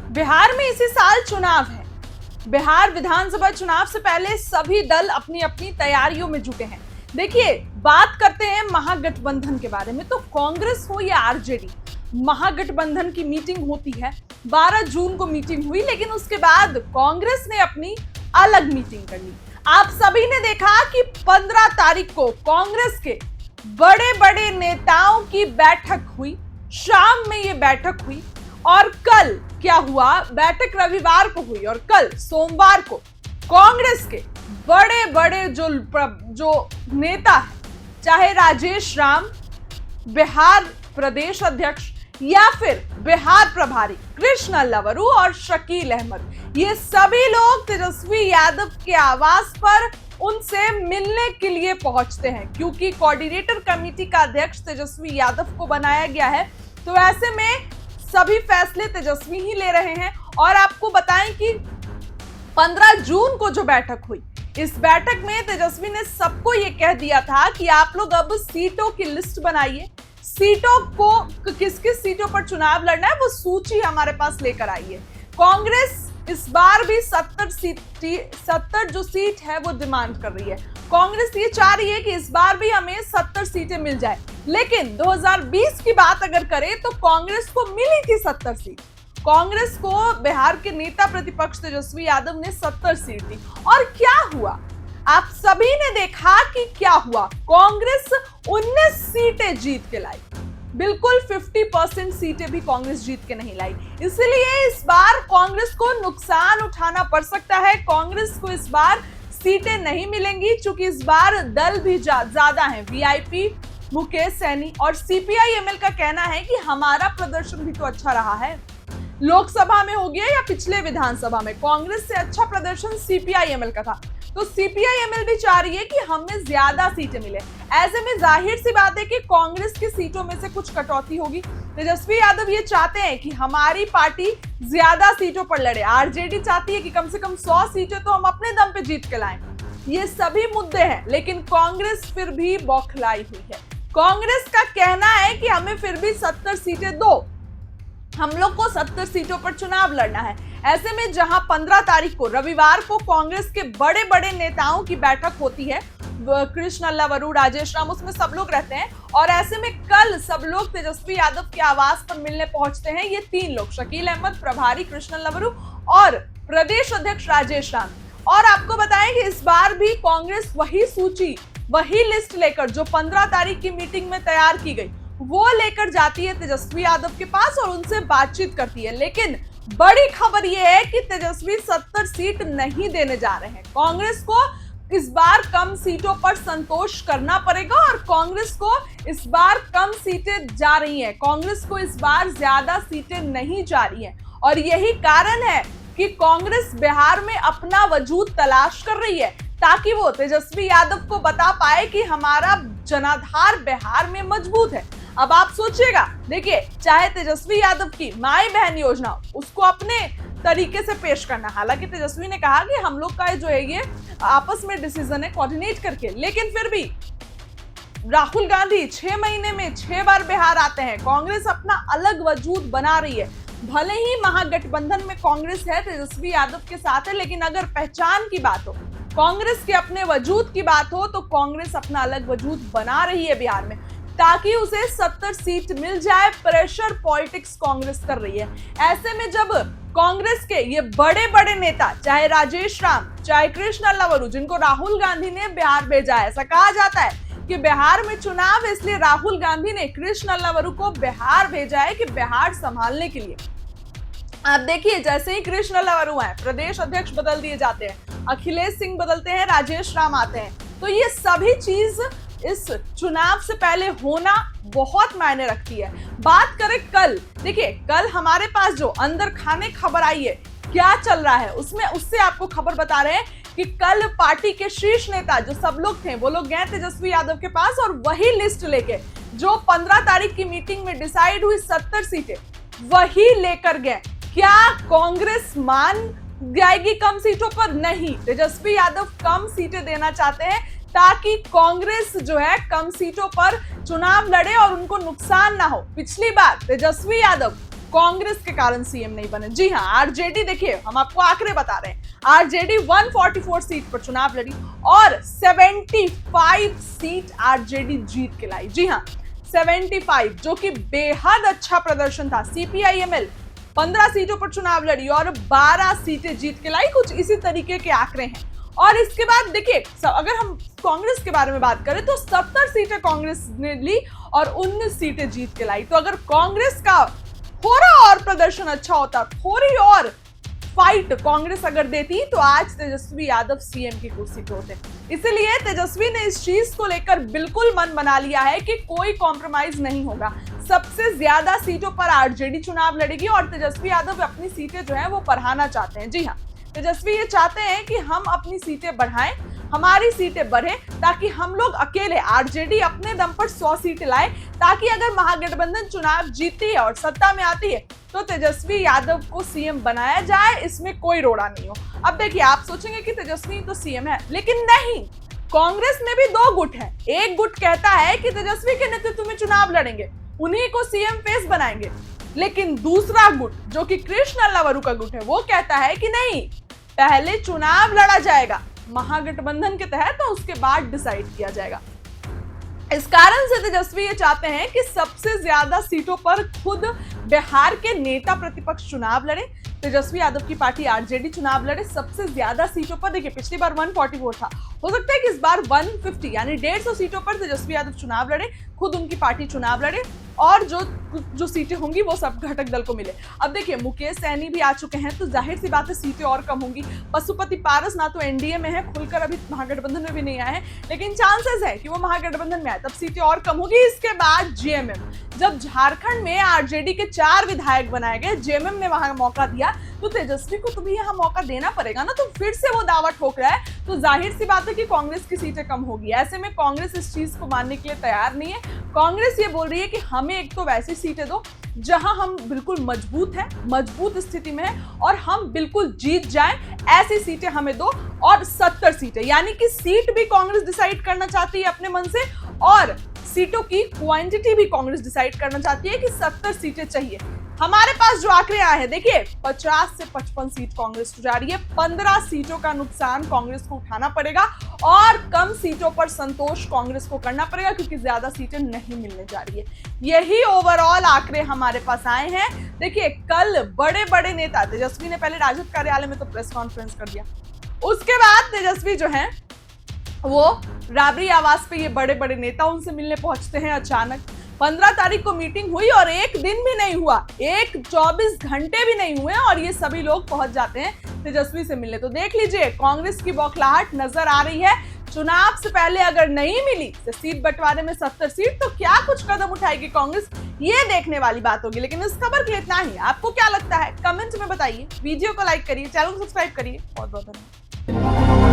बिहार में इसी साल चुनाव है। बिहार विधानसभा चुनाव से पहले सभी दल अपनी अपनी तैयारियों में जुटे हैं। देखिए, बात करते हैं महागठबंधन के बारे में, तो कांग्रेस हो या आरजेडी, महागठबंधन की मीटिंग होती है। 12 जून को मीटिंग हुई, लेकिन उसके बाद कांग्रेस ने अपनी अलग मीटिंग कर ली। आप सभी ने देखा कि 15 तारीख को कांग्रेस के बड़े बड़े नेताओं की बैठक हुई, शाम में ये बैठक हुई। और कल क्या हुआ, बैठक रविवार को हुई और कल सोमवार को कांग्रेस के बड़े बड़े जो नेता है, चाहे राजेश राम बिहार प्रदेश अध्यक्ष या फिर बिहार प्रभारी कृष्ण लवरू और शकील अहमद, ये सभी लोग तेजस्वी यादव के आवास पर उनसे मिलने के लिए पहुंचते हैं, क्योंकि कोऑर्डिनेटर कमेटी का अध्यक्ष तेजस्वी यादव को बनाया गया है। तो ऐसे में सभी फैसले तेजस्वी ही ले रहे हैं। और आपको बताएं कि 15 जून को जो बैठक हुई, इस बैठक में तेजस्वी ने सबको ये कह दिया था कि आप लोग अब सीटों की लिस्ट बनाइए, सीटों को किस किस सीटों पर चुनाव लड़ना है वो सूची हमारे पास लेकर आइए। कांग्रेस इस बार भी 70 जो सीट है वो डिमांड कर रही है। कांग्रेस ये चाह रही है कि इस बार भी हमें 70 सीटें मिल जाए, लेकिन 2020 की बात अगर करें तो कांग्रेस को मिली थी 70 सीट। कांग्रेस को बिहार के नेता प्रतिपक्ष तेजस्वी यादव ने 70 सीट दी। और क्या हुआ, आप सभी ने देखा कि क्या हुआ। कांग्रेस 19 सीटें जीत के लाई, बिल्कुल 50% सीटें भी कांग्रेस जीत के नहीं लाई। इसलिए इस बार कांग्रेस को नुकसान उठाना पड़ सकता है। कांग्रेस को इस बार सीटें नहीं मिलेंगी, क्योंकि इस बार दल भी ज्यादा हैं। वीआईपी, मुकेश सैनी और सीपीआई-एमएल का कहना है कि हमारा प्रदर्शन भी तो अच्छा रहा है, लोकसभा में हो गया या पिछले विधानसभा में, कांग्रेस से अच्छा प्रदर्शन सीपीआई-एमएल का था। तो सीपीआई-एमएल भी चाह रही है कि हमें ज्यादा सीटें मिले। ऐसे में जाहिर सी बात है कि कांग्रेस की सीटों में से कुछ कटौती होगी। तेजस्वी यादव ये चाहते हैं कि हमारी पार्टी ज्यादा सीटों पर लड़े, आरजेडी चाहती है कि कम से कम 100 सीटें तो हम अपने दम पे जीत के लाएं। ये सभी मुद्दे हैं, लेकिन कांग्रेस फिर भी बौखलाई हुई है। कांग्रेस का कहना है कि हमें फिर भी 70 सीटें दो, हम लोग को 70 सीटों पर चुनाव लड़ना है। ऐसे में जहां 15 तारीख को रविवार को कांग्रेस के बड़े बड़े नेताओं की बैठक होती है, कृष्ण लवरू, राजेश राम, उसमें सब लोग रहते हैं। और ऐसे में कल सब लोग तेजस्वी यादव के आवास पर मिलने पहुंचते हैं। ये 3 लोग, शकील अहमद, प्रभारी कृष्ण लवरू और प्रदेश अध्यक्ष राजेश राम। और आपको बताएं कि इस बार भी कांग्रेस वही सूची, वही लिस्ट लेकर जो 15 तारीख की मीटिंग में तैयार की गई, वो लेकर जाती है तेजस्वी यादव के पास और उनसे बातचीत करती है। लेकिन बड़ी खबर यह है कि तेजस्वी 70 सीट नहीं देने जा रहे हैं। कांग्रेस को इस बार कम सीटों पर संतोष करना पड़ेगा और कांग्रेस को इस बार कम सीटें जा रही हैं। कांग्रेस को इस बार ज्यादा सीटें नहीं जा रही हैं और यही कारण है कि कांग्रेस बिहार में अपना वजूद तलाश कर रही है, ताकि वो तेजस्वी यादव को बता पाए कि हमारा जनाधार बिहार में मजबूत है। अब आप सोचिएगा, देखिए, चाहे तेजस्वी यादव की माई बहन योजना, उसको अपने तरीके से पेश करना, हालांकि तेजस्वी ने कहा कि हम लोग का जो है ये आपस में डिसीजन है कोऑर्डिनेट करके, लेकिन फिर भी राहुल गांधी 6 महीने में 6 बार बिहार आते हैं। कांग्रेस अपना अलग वजूद बना रही है। भले ही महागठबंधन में कांग्रेस है, तेजस्वी यादव के साथ है, लेकिन अगर पहचान की बात हो, कांग्रेस के अपने वजूद की बात हो, तो कांग्रेस अपना अलग वजूद बना रही है बिहार में, ताकि उसे 70 सीट मिल जाए। प्रेशर पॉलिटिक्स कांग्रेस कर रही है। ऐसे में जब कांग्रेस के ये बड़े बड़े नेता, चाहे राजेश राम, चाहे कृष्ण लवरू, जिनको राहुल गांधी ने बिहार भेजा है, ऐसा कहा जाता है कि बिहार में चुनाव, इसलिए राहुल गांधी ने कृष्ण लवरू को बिहार भेजा है कि बिहार संभालने के लिए। आप देखिए, जैसे ही कृष्ण लवरू आए, प्रदेश अध्यक्ष बदल दिए जाते हैं, अखिलेश सिंह बदलते हैं, राजेश राम आते हैं। तो ये सभी चीज इस चुनाव से पहले होना बहुत मायने रखती है। बात करें कल, देखिए, कल हमारे पास जो अंदर खाने खबर आई है, क्या चल रहा है उसमें, उससे आपको खबर बता रहे हैं कि कल पार्टी के शीर्ष नेता जो सब लोग थे, वो लोग गए तेजस्वी यादव के पास और वही लिस्ट लेके जो 15 तारीख की मीटिंग में डिसाइड हुई 70 सीटें, वही लेकर गए। क्या कांग्रेस मान जाएगी कम सीटों पर? नहीं, तेजस्वी यादव कम सीटें देना चाहते हैं ताकि कांग्रेस जो है कम सीटों पर चुनाव लड़े और उनको नुकसान ना हो। पिछली बार तेजस्वी यादव कांग्रेस के कारण सीएम नहीं बने। जी हाँ, आरजेडी, देखिए हम आपको आंकड़े बता रहे हैं, आरजेडी 144 सीट पर चुनाव लड़ी और 75 सीट आरजेडी जीत के लाई। जी हाँ, 75, जो कि बेहद अच्छा प्रदर्शन था। सीपीआईएमएल 15 सीटों पर चुनाव लड़ी और 12 सीटें जीत के लाई। कुछ इसी तरीके के आंकड़े हैं। और इसके बाद देखिए, अगर हम कांग्रेस के बारे में बात करें तो 70 सीटें कांग्रेस ने ली और 19 सीटें जीत के लाई। तो अगर कांग्रेस का थोड़ा और प्रदर्शन अच्छा होता, थोड़ी और फाइट कांग्रेस अगर देती, तो आज तेजस्वी यादव सीएम की कुर्सी पे होते। इसलिए तेजस्वी ने इस चीज को लेकर बिल्कुल मन बना लिया है कि कोई कॉम्प्रोमाइज नहीं होगा। सबसे ज्यादा सीटों पर आरजेडी चुनाव लड़ेगी और तेजस्वी यादव अपनी सीटें जो है वो बढ़ाना चाहते हैं। जी हाँ, तेजस्वी ये चाहते हैं कि हम अपनी सीटें बढ़ाएं, हमारी सीटें बढ़े, ताकि हम लोग अकेले, आरजेडी अपने दम पर 100 सीटें लाए, ताकि अगर महागठबंधन चुनाव जीती है और सत्ता में आती है तो तेजस्वी यादव को सीएम बनाया जाए, इसमें कोई रोड़ा नहीं हो। अब देखिए, आप सोचेंगे कि तेजस्वी तो सीएम है, लेकिन नहीं, कांग्रेस में भी 2 गुट है। एक गुट कहता है कि तेजस्वी के नेतृत्व में चुनाव लड़ेंगे, उन्हीं को सीएम फेस बनाएंगे, लेकिन दूसरा गुट, जो कि कृष्ण अल्लावरू का गुट है, वो कहता है कि नहीं, पहले चुनाव लड़ा जाएगा महागठबंधन के तहत, तो उसके बाद डिसाइड किया जाएगा। इस कारण से तेजस्वी ये चाहते हैं कि सबसे ज्यादा सीटों पर खुद बिहार के नेता प्रतिपक्ष चुनाव लड़े। तेजस्वी यादव की पार्टी आरजेडी चुनाव लड़े सबसे ज्यादा सीटों पर। देखिए, पिछली बार 144 था, हो सकता है कि इस बार 150 यानी 150 सीटों पर तेजस्वी यादव चुनाव लड़े, खुद उनकी पार्टी चुनाव लड़े और जो सीटें होंगी वो सब घटक दल को मिले। अब देखिए, मुकेश सहनी भी आ चुके हैं, तो जाहिर सी बात है सीटें और कम होंगी। पशुपति पारस ना तो एनडीए में है, खुलकर अभी महागठबंधन में भी नहीं आए हैं, लेकिन चांसेस है कि वो महागठबंधन में आए, तब सीटें और कम होगी। इसके बाद जेएमएम, जब झारखंड में आरजेडी के 4 विधायक बनाए गए, जेएमएम ने वहां मौका दिया, तो तेजस्वी को तो भी यहाँ मौका देना पड़ेगा ना। तो फिर से वो दावा ठोक रहा है, तो जाहिर सी बात है कि कांग्रेस की सीटें कम होगी। ऐसे में कांग्रेस इस चीज को मानने के लिए तैयार नहीं है। कांग्रेस ये बोल रही है कि हमें एक तो वैसी सीटें दो जहां हम बिल्कुल मजबूत हैं, मजबूत स्थिति में हैं और हम बिल्कुल जीत जाएं, ऐसी सीटें हमें दो। और 70 सीटें, यानी कि सीट भी कांग्रेस डिसाइड करना चाहती है अपने मन से और सीटों की क्वांटिटी भी कांग्रेस डिसाइड करना चाहती है कि 70 सीटें चाहिए। हमारे पास जो आंकड़े आए हैं, देखिए 50 से 55 सीट कांग्रेस को जा रही है। 15 सीटों का नुकसान कांग्रेस को उठाना पड़ेगा और कम सीटों पर संतोष कांग्रेस को करना पड़ेगा, क्योंकि ज्यादा सीटें नहीं मिलने जा रही है। यही ओवरऑल आंकड़े हमारे पास आए हैं। देखिए, कल बड़े बड़े नेता, तेजस्वी ने पहले राजद कार्यालय में तो प्रेस कॉन्फ्रेंस कर दिया, उसके बाद तेजस्वी जो है वो राबड़ी आवास पे ये बड़े बड़े नेता उनसे मिलने पहुंचते हैं अचानक। 15 तारीख को मीटिंग हुई और एक दिन भी नहीं हुआ, 24 घंटे भी नहीं हुए और ये सभी लोग पहुंच जाते हैं तेजस्वी से मिलने। तो देख लीजिए, कांग्रेस की बौखलाहट नजर आ रही है। चुनाव से पहले अगर नहीं मिली तो सीट बंटवारे में 70 सीट, तो क्या कुछ कदम उठाएगी कांग्रेस, ये देखने वाली बात होगी। लेकिन इस खबर के लिए इतना ही। आपको क्या लगता है कमेंट में बताइए, वीडियो को लाइक करिए, चैनल को सब्सक्राइब करिए। बहुत बहुत धन्यवाद।